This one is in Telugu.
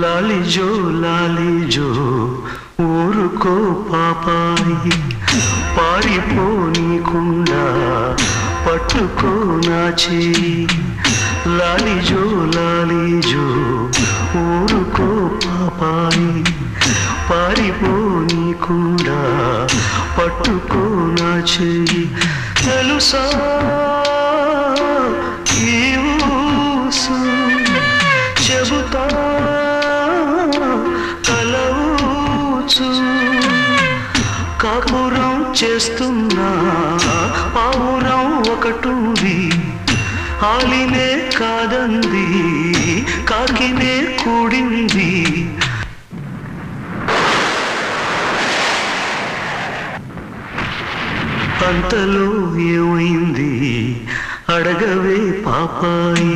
లాలిజో లాలిజో ఊరుకో పాపాయి పారిపోనీకుండా పట్టుకో నా చేయి లాలిజో లాలిజో ఊరుకో పాపాయి పారిపోనీకుండా పట్టుకో నా చేయి తెలుసా ఈ ఊసు చెబుతా కలవుచు కాపురం చేస్తున్నా పావురం ఒకటుంది ఆలినే కాదంది కాకినే కూడింది అంతలో ఏమైంది అడగవే పాపాయి